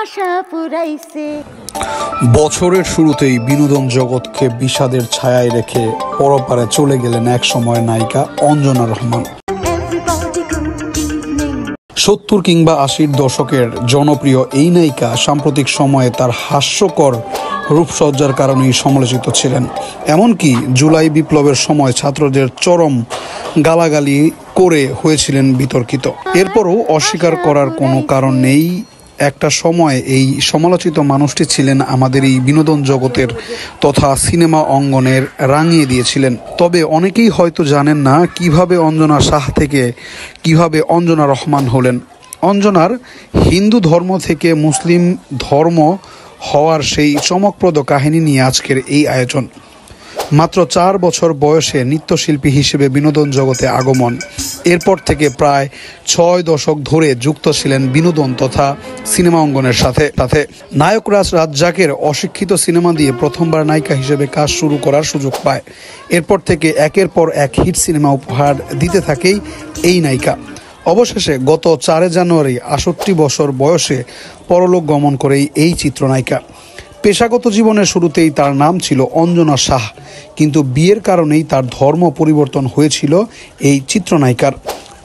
আশা পুরাইছে। বছরের শুরুতেই বিনোদন জগৎকে বিষাদের ছায়ায় রেখে পরপারে চলে গেলেন এক সময়ের নায়িকা অঞ্জনা রহমান। 70 কিংবা 80-র দশকের জনপ্রিয় এই নায়িকা সাম্প্রতিক সময়ে তার হাস্যকর রূপসজ্জার কারণেই সমালোচিত ছিলেন। এমনকি জুলাই বিপ্লবের সময় ছাত্রদের চরম গালাগালি করে হয়েছিলেন বিতর্কিত। এরপরও অস্বীকার করার কোনো কারণ নেই, একটা সময় এই সমালোচিত মানুষটি ছিলেন আমাদের এই বিনোদন জগতের তথা সিনেমা অঙ্গনের রাঙিয়ে দিয়েছিলেন। তবে অনেকেই হয়তো জানেন না কিভাবে অঞ্জনা শাহ থেকে কিভাবে অঞ্জনা রহমান হলেন। অঞ্জনার হিন্দু ধর্ম থেকে মুসলিম ধর্ম হওয়ার সেই চমকপ্রদ কাহিনী নিয়ে আজকের এই আয়োজন। মাত্র 4 বছর বয়সে নৃত্যশিল্পী হিসেবে বিনোদন জগতে আগমন। এরপর থেকে প্রায় 6 দশক ধরে যুক্ত ছিলেন বিনোদন তথা সিনেমা অঙ্গনের সাথে। নায়করাজ রাজ্জাকের অশিক্ষিত সিনেমা দিয়ে প্রথমবার নায়িকা হিসেবে কাজ শুরু করার সুযোগ পায়। এরপর থেকে একের পর এক হিট সিনেমা উপহার দিতে থাকেই এই নায়িকা। অবশেষে গত 4 জানুয়ারি 68 বছর বয়সে পরলোক গমন করেই এই চিত্রনায়িকা। পেশাগত জীবনের শুরুতেই তার নাম ছিল অঞ্জনা শাহ, কিন্তু বিয়ের কারণেই তার ধর্ম পরিবর্তন হয়েছিল এই চিত্রনায়িকার।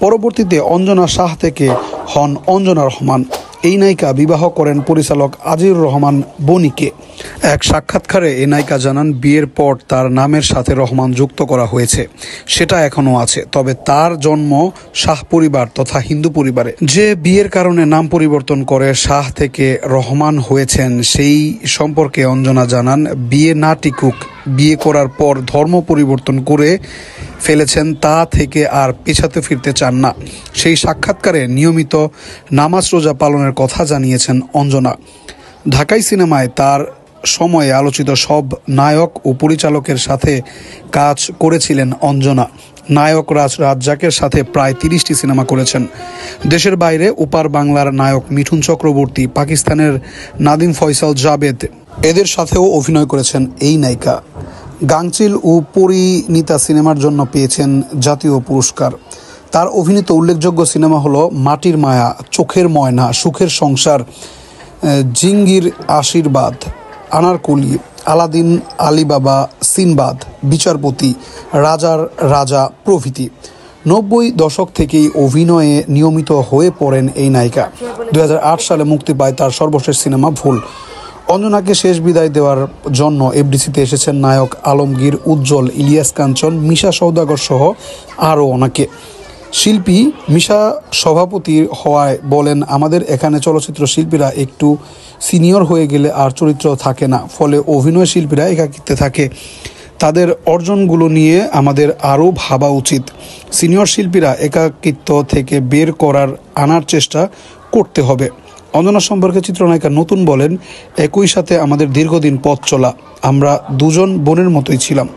পরবর্তীতে অঞ্জনা শাহ থেকে হন অঞ্জনা রহমান। এই নায়িকা বিবাহ করেন পরিচালক আজিজুর রহমান বনিকে। এক সাক্ষাৎকারে এই নায়িকা জানান, বিয়ের পর তার নামের সাথে রহমান যুক্ত করা হয়েছে, সেটা এখনও আছে। তবে তার জন্ম শাহ পরিবার তথা হিন্দু পরিবারে। যে বিয়ের কারণে নাম পরিবর্তন করে শাহ থেকে রহমান হয়েছেন, সেই সম্পর্কে অঞ্জনা জানান, বিয়ে না টিকুক, বিয়ে করার পর ধর্ম পরিবর্তন করে ফেলেছেন, তা থেকে আর পেছাতে ফিরতে চান না। সেই সাক্ষাৎকারে নিয়মিত নামাজ রোজা পালনের কথা জানিয়েছেন অঞ্জনা। ঢাকাই সিনেমায় তার সময়ে আলোচিত সব নায়ক ও পরিচালকের সাথে কাজ করেছিলেন অঞ্জনা। নায়ক রাজ্জাকের সাথে প্রায় 30টি সিনেমা করেছেন। দেশের বাইরে ওপার বাংলার নায়ক মিঠুন চক্রবর্তী, পাকিস্তানের নাদিম ফয়সাল জাবেদ, এদের সাথেও অভিনয় করেছেন এই নায়িকা। গাংচিল ও পরিণীতা সিনেমার জন্য পেয়েছেন জাতীয় পুরস্কার। তার অভিনীত উল্লেখযোগ্য সিনেমা হলো মাটির মায়া, চোখের ময়না, সুখের সংসার, জিঙ্গির আশীর্বাদ, আনারকলি, আলাদিন, আলিবাবা, সিনবাদ, বিচারপতি, রাজার রাজা প্রভৃতি। 90 দশক থেকেই অভিনয়ে নিয়মিত হয়ে পড়েন এই নায়িকা। 2008 সালে মুক্তি পায় তার সর্বশেষ সিনেমা ভুল। অঞ্জনাকে শেষ বিদায় দেওয়ার জন্য এফডিসিতে এসেছেন নায়ক আলমগীর, উজ্জ্বল, ইলিয়াস কাঞ্চন, মিশা সওদাগর সহ আরও অনেকে। শিল্পী মিশা সভাপতি হওয়ায় বলেন, আমাদের এখানে চলচ্চিত্র শিল্পীরা একটু সিনিয়র হয়ে গেলে আর চরিত্র থাকে না, ফলে অভিনয় শিল্পীরা একাকিত্বে থাকে। তাদের অর্জনগুলো নিয়ে আমাদের আরও ভাবা উচিত। সিনিয়র শিল্পীরা একাকিত্ব থেকে বের আনার চেষ্টা করতে হবে। অঞ্জনা সম্পর্কে চিত্রনায়িকা নতুন বলেন, একই সাথে আমাদের দীর্ঘদিন পথ চলা, আমরা দুজন বোনের মতোই ছিলাম।